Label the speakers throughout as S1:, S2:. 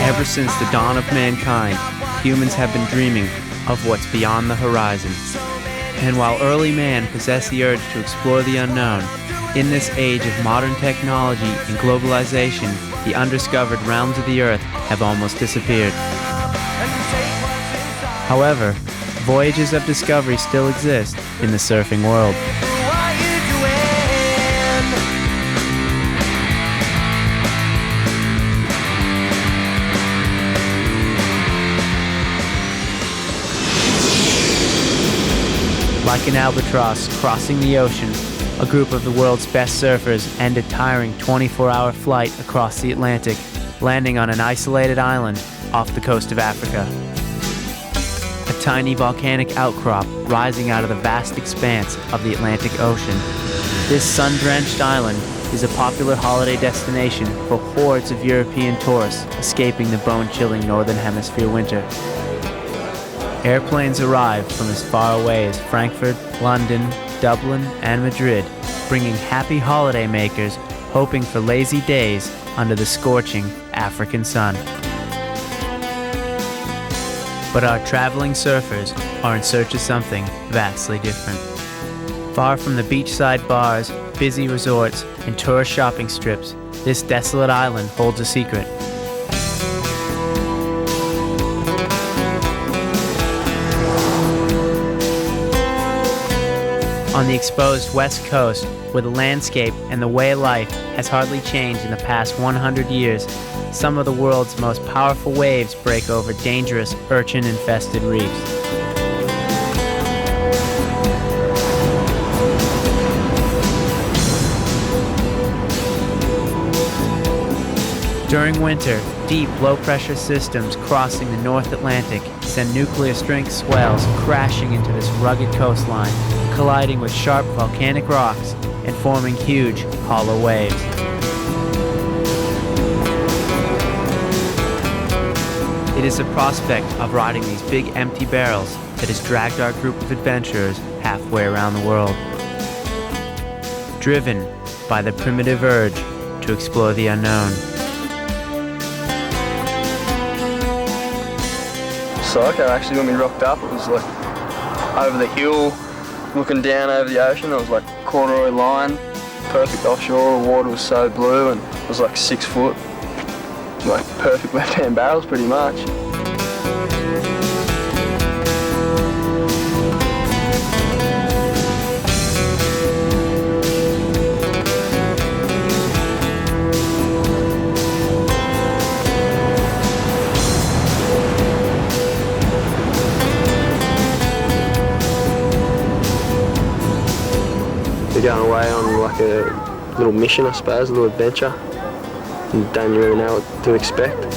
S1: Ever since the dawn of mankind, humans have been dreaming of what's beyond the horizon. And while early man possessed the urge to explore the unknown, in this age of modern technology and globalization, the undiscovered realms of the earth have almost disappeared. However, voyages of discovery still exist in the surfing world. Like an albatross crossing the ocean, a group of the world's best surfers end a tiring 24-hour flight across the Atlantic, landing on an isolated island off the coast of Africa. A tiny volcanic outcrop rising out of the vast expanse of the Atlantic Ocean. This sun-drenched island is a popular holiday destination for hordes of European tourists escaping the bone-chilling Northern Hemisphere winter. Airplanes arrive from as far away as Frankfurt, London, Dublin, and Madrid, bringing happy holidaymakers hoping for lazy days under the scorching African sun. But our traveling surfers are in search of something vastly different. Far from the beachside bars, busy resorts, and tourist shopping strips, this desolate island holds a secret. On the exposed west coast, where the landscape and the way of life has hardly changed in the past 100 years, some of the world's most powerful waves break over dangerous urchin-infested reefs. During winter, deep, low-pressure systems crossing the North Atlantic send nuclear-strength swells crashing into this rugged coastline, colliding with sharp volcanic rocks and forming huge, hollow waves. It is the prospect of riding these big empty barrels that has dragged our group of adventurers halfway around the world. Driven by the primitive urge to explore the unknown.
S2: Psycho, actually, when we rocked up, it was like over the hill, looking down over the ocean. There was like corduroy line, perfect offshore. The water was so blue and it was like 6 foot. Like perfect left-hand barrels, pretty much. Going away on like a little mission, I suppose, a little adventure, and don't really know what to expect.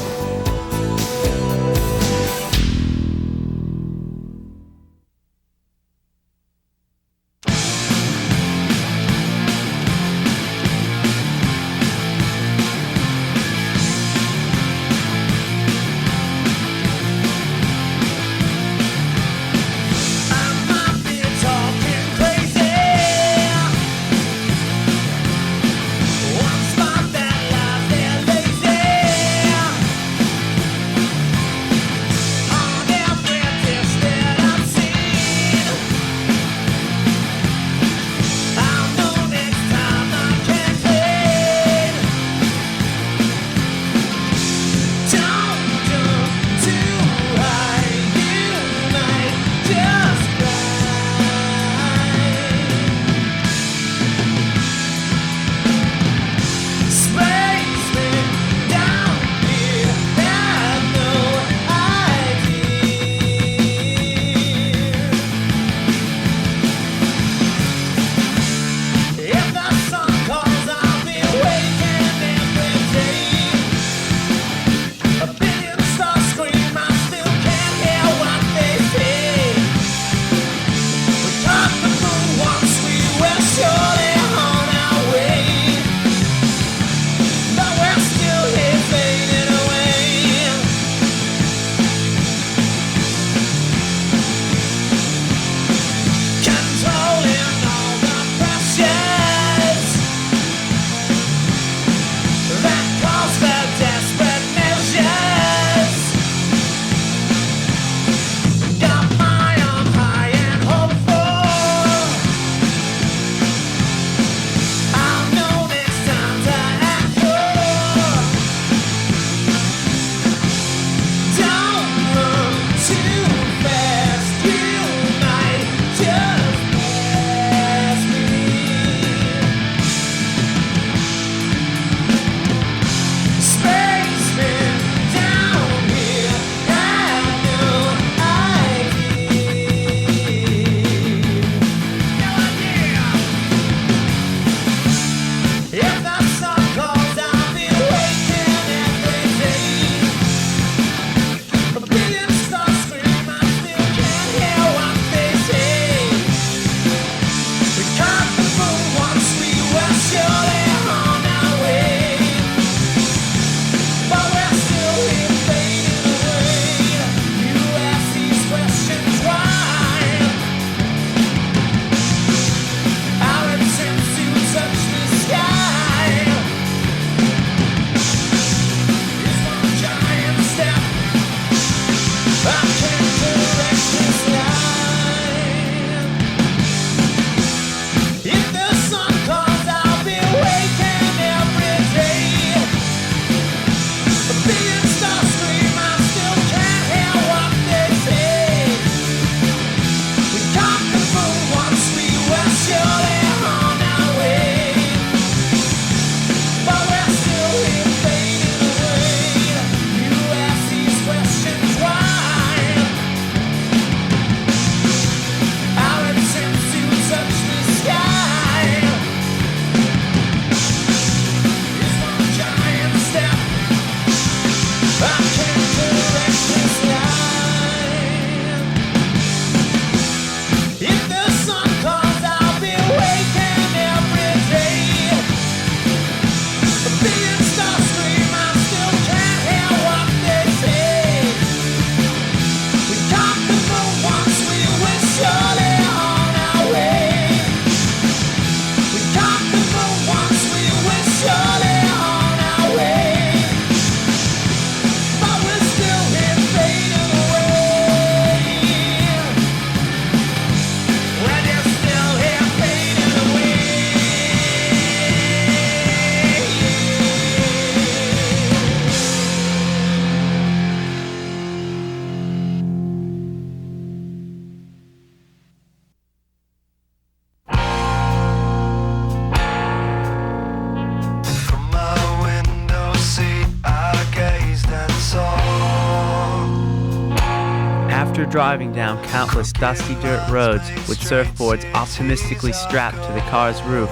S1: After driving down countless dusty dirt roads with surfboards optimistically strapped to the car's roof,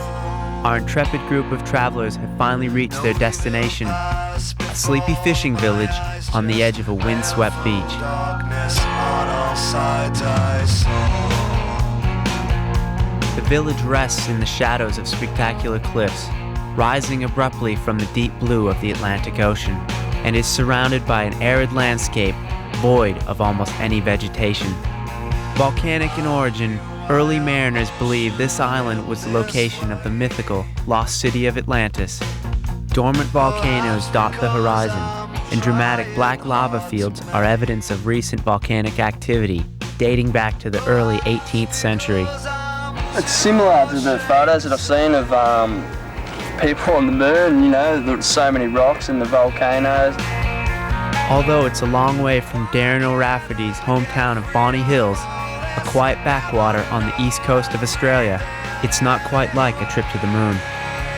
S1: our intrepid group of travelers have finally reached their destination, a sleepy fishing village on the edge of a windswept beach. The village rests in the shadows of spectacular cliffs, rising abruptly from the deep blue of the Atlantic Ocean, and is surrounded by an arid landscape void of almost any vegetation. Volcanic in origin, early mariners believed this island was the location of the mythical lost city of Atlantis. Dormant volcanoes dot the horizon, and dramatic black lava fields are evidence of recent volcanic activity dating back to the early 18th century.
S2: It's similar to the photos that I've seen of people on the moon, you know, there's so many rocks and the volcanoes.
S1: Although it's a long way from Darren O'Rafferty's hometown of Bonny Hills, a quiet backwater on the east coast of Australia, it's not quite like a trip to the moon.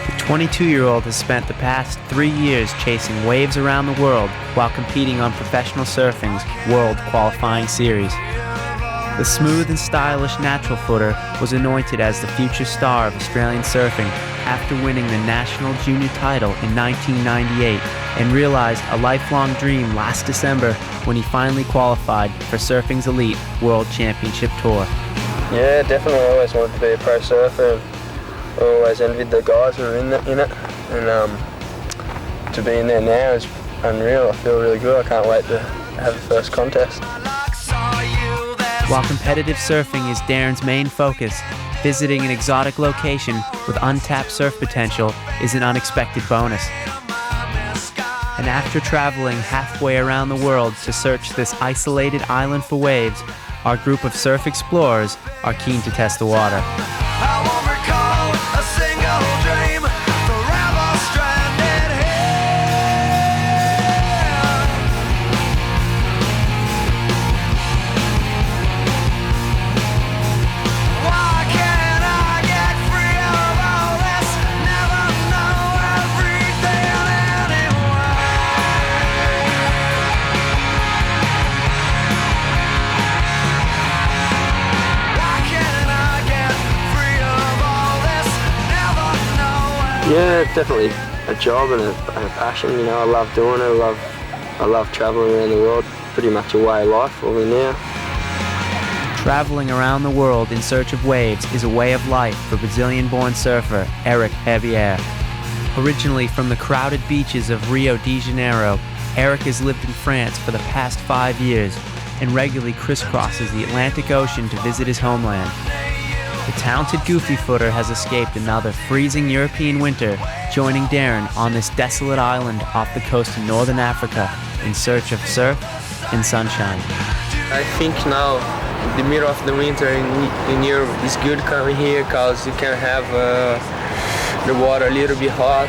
S1: The 22-year-old has spent the past 3 years chasing waves around the world while competing on professional surfing's World Qualifying Series. The smooth and stylish natural footer was anointed as the future star of Australian surfing after winning the national junior title in 1998 and realized a lifelong dream last December when he finally qualified for surfing's elite World Championship Tour.
S2: Yeah, definitely. I always wanted to be a pro surfer. I always envied the guys who are in it. And to be in there now is unreal. I feel really good. I can't wait to have the first contest.
S1: While competitive surfing is Darren's main focus, visiting an exotic location with untapped surf potential is an unexpected bonus. And after traveling halfway around the world to search this isolated island for waves, our group of surf explorers are keen to test the water.
S3: I won't recall a single dream forever stranded here. Why can't I get free of all this? Never know everything anyway. Why can't I get free of all this? Never know.
S2: Yeah, it's definitely a job and a passion. You know, I love doing it. I love traveling around the world. Pretty much a way of life for me now.
S1: Traveling around the world in search of waves is a way of life for Brazilian-born surfer Eric Javier. Originally from the crowded beaches of Rio de Janeiro, Eric has lived in France for the past 5 years and regularly crisscrosses the Atlantic Ocean to visit his homeland. The talented goofy footer has escaped another freezing European winter, joining Darren on this desolate island off the coast of northern Africa in search of surf and sunshine.
S4: I think now the middle of the winter in Europe is good coming here because you can have the water a little bit hot.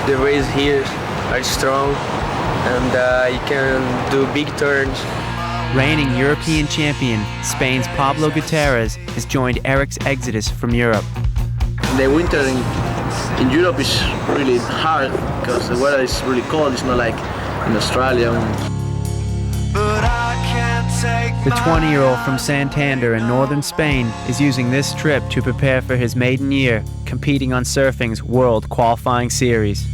S4: The waves here are strong and you can do big turns.
S1: Reigning European champion, Spain's Pablo Gutierrez has joined Eric's exodus from Europe.
S5: The winter in Europe is really hard because the weather is really cold. It's not like in Australia.
S3: But I can't take
S1: The 20-year-old from Santander in northern Spain is using this trip to prepare for his maiden year, competing on surfing's World Qualifying Series.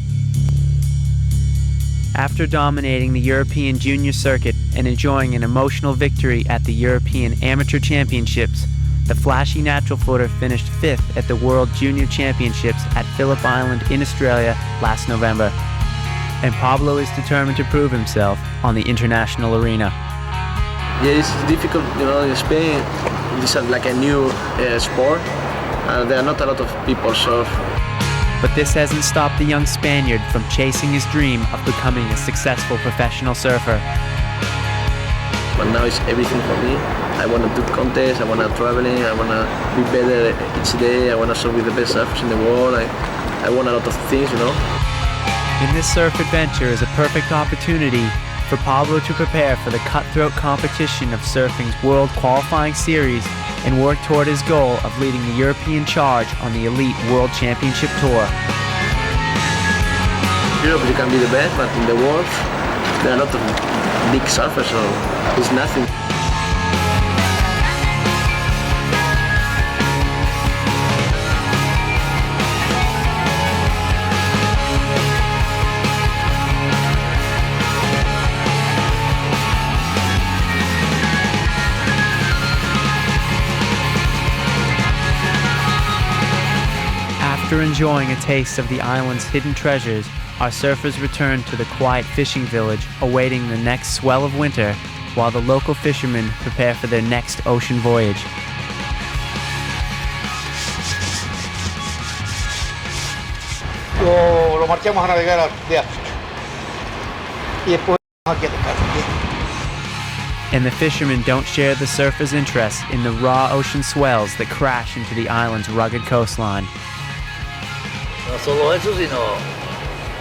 S1: After dominating the European Junior Circuit and enjoying an emotional victory at the European Amateur Championships, the flashy natural footer finished 5th at the World Junior Championships at Phillip Island in Australia last November. And Pablo is determined to prove himself on the international arena.
S5: Yeah, it's difficult, you know, in Spain. It's like a new sport, and there are not a lot of people surf.
S1: But this hasn't stopped the young Spaniard from chasing his dream of becoming a successful professional surfer.
S5: But now it's everything for me. I want to do contests, I want to traveling, I want to be better each day, I want to surf with the best surfers in the world. I want a lot of things, you know.
S1: In this surf adventure is a perfect opportunity for Pablo to prepare for the cutthroat competition of surfing's World Qualifying Series and work toward his goal of leading the European charge on the elite World Championship Tour.
S5: Europe, you can be the best, but in the world, there are a lot of big surfers, so it's nothing.
S1: enjoying a taste of the island's hidden treasures, our surfers return to the quiet fishing village, awaiting the next swell of winter, while the local fishermen prepare for their next ocean voyage.
S6: Lo marchamos a navegar de África. Y después aquí a tocar.
S1: And the fishermen don't share the surfers' interest in the raw ocean swells that crash into the island's rugged coastline.
S7: No solo eso, sino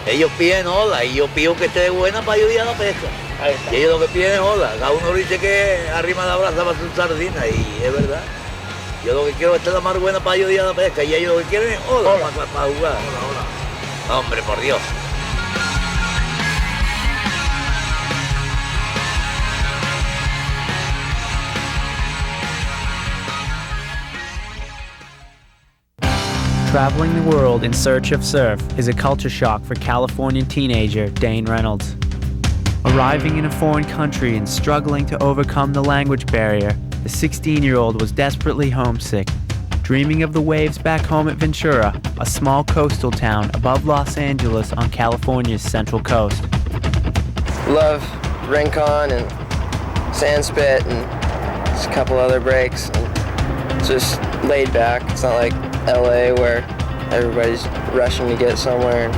S7: ellos piden ola y yo pido que esté buena para ayudar a la pesca. Y ellos lo que piden es ola. Cada uno dice que arrima la brasa para su sardina y es verdad. Yo lo que quiero es estar la mar buena para ayudar a la pesca y ellos lo que quieren es ola para jugar. Hombre, por Dios.
S1: Traveling the world in search of surf is a culture shock for Californian teenager Dane Reynolds. Arriving in a foreign country and struggling to overcome the language barrier, the 16-year-old was desperately homesick, dreaming of the waves back home at Ventura, a small coastal town above Los Angeles on California's central coast.
S8: Love Rincon and Sandspit and just a couple other breaks. And it's just laid back. It's not like LA where everybody's rushing to get somewhere.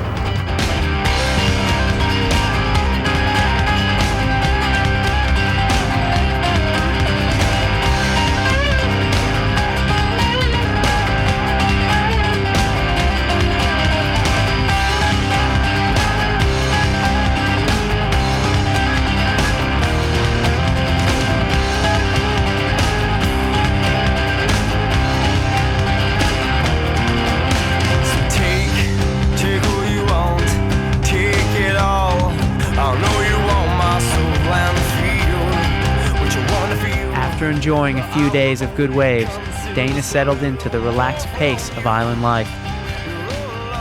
S1: After enjoying a few days of good waves, Dana settled into the relaxed pace of island life.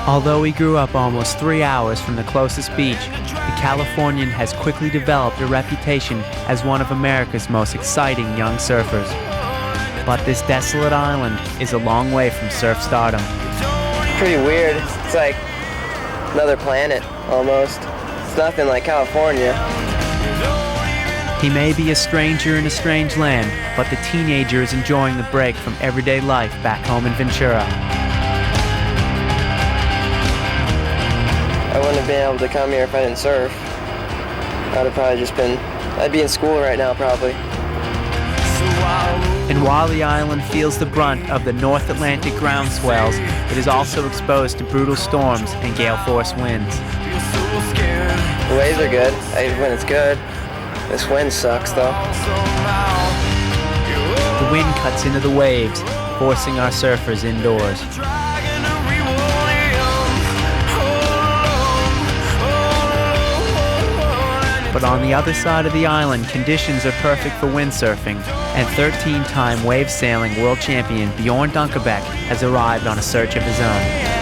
S1: Although he grew up almost 3 hours from the closest beach, the Californian has quickly developed a reputation as one of America's most exciting young surfers. But this desolate island is a long way from surf stardom.
S8: Pretty weird. It's like another planet, almost. It's nothing like California.
S1: He may be a stranger in a strange land, but the teenager is enjoying the break from everyday life back home in Ventura.
S8: I wouldn't have been able to come here if I didn't surf. I'd be in school right now probably.
S1: And while the island feels the brunt of the North Atlantic ground swells, it is also exposed to brutal storms and gale force winds.
S8: The waves are good when it's good. This wind sucks though.
S1: The wind cuts into the waves, forcing our surfers indoors. But on the other side of the island, conditions are perfect for windsurfing, and 13-time wave sailing world champion Bjorn Dunkerbeck has arrived on a search of his own.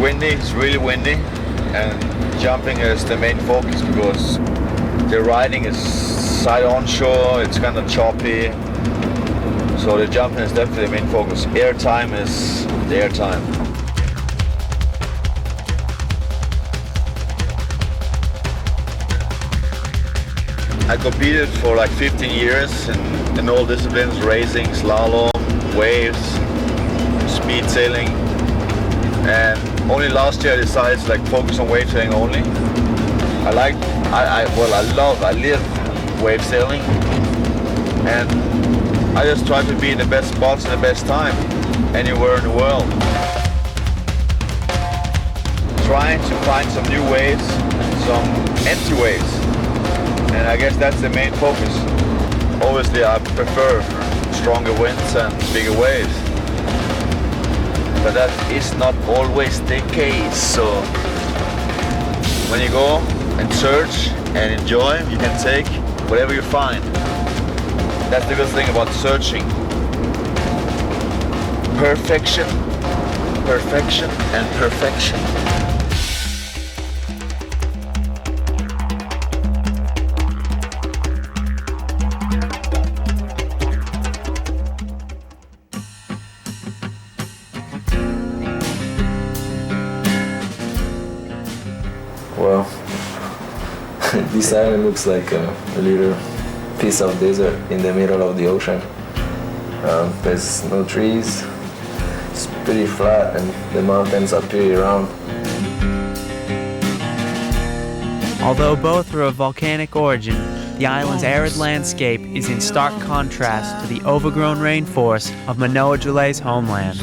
S9: windy, it's really windy, and jumping is the main focus because the riding is side onshore, it's kind of choppy, so the jumping is definitely the main focus. Air time is the air time. I competed for like 15 years in all disciplines, racing, slalom, waves, speed sailing, and only last year I decided to like focus on wave sailing only. I live wave sailing, and I just try to be in the best spots and the best time anywhere in the world. Trying to find some new waves, some empty waves. And I guess that's the main focus. Obviously I prefer stronger winds and bigger waves, but that is not always the case. So when you go and search and enjoy, you can take whatever you find. That's the good thing about searching. Perfection, perfection and perfection.
S10: Well, this island looks like a little piece of desert in the middle of the ocean. There's no trees, it's pretty flat, and the mountains are pretty round.
S1: Although both are of volcanic origin, the island's arid landscape is in stark contrast to the overgrown rainforest of Manoa Julei's homeland.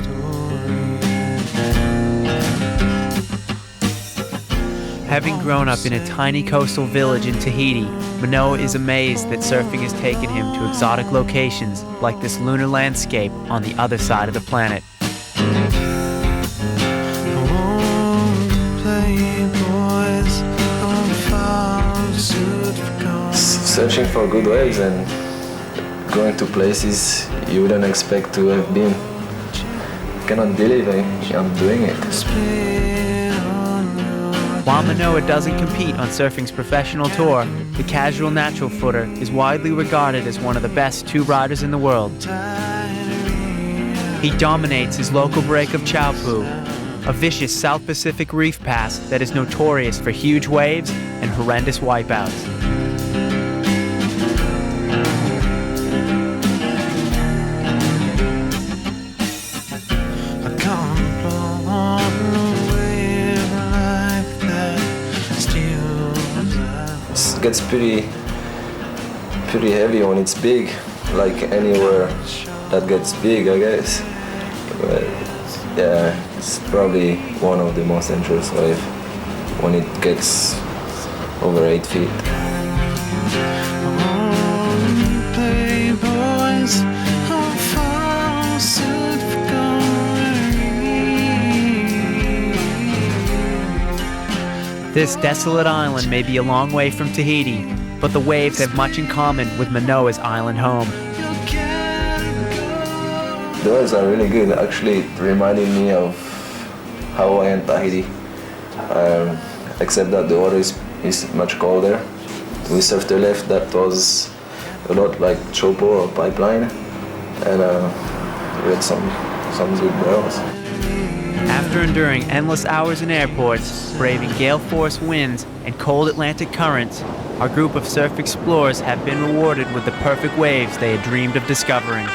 S1: Having grown up in a tiny coastal village in Tahiti, Manoa is amazed that surfing has taken him to exotic locations like this lunar landscape on the other side of the planet.
S10: Searching for good waves and going to places you wouldn't expect to have been. Cannot believe I'm doing it.
S1: While Manoa doesn't compete on surfing's professional tour, the casual natural footer is widely regarded as one of the best tube riders in the world. He dominates his local break of Chaupu, a vicious South Pacific reef pass that is notorious for huge waves and horrendous wipeouts.
S10: It gets pretty heavy when it's big, like anywhere that gets big, I guess. But yeah, it's probably one of the most dangerous waves when it gets over 8 feet.
S1: This desolate island may be a long way from Tahiti, but the waves have much in common with Manoa's island home.
S10: The waves are really good. Actually, it reminded me of Hawaii and Tahiti, except that the water is much colder. We surfed a left that was a lot like Chopo or Pipeline, and we had some good barrels.
S1: After enduring endless hours in airports, braving gale-force winds and cold Atlantic currents, our group of surf explorers have been rewarded with the perfect waves they had dreamed of discovering.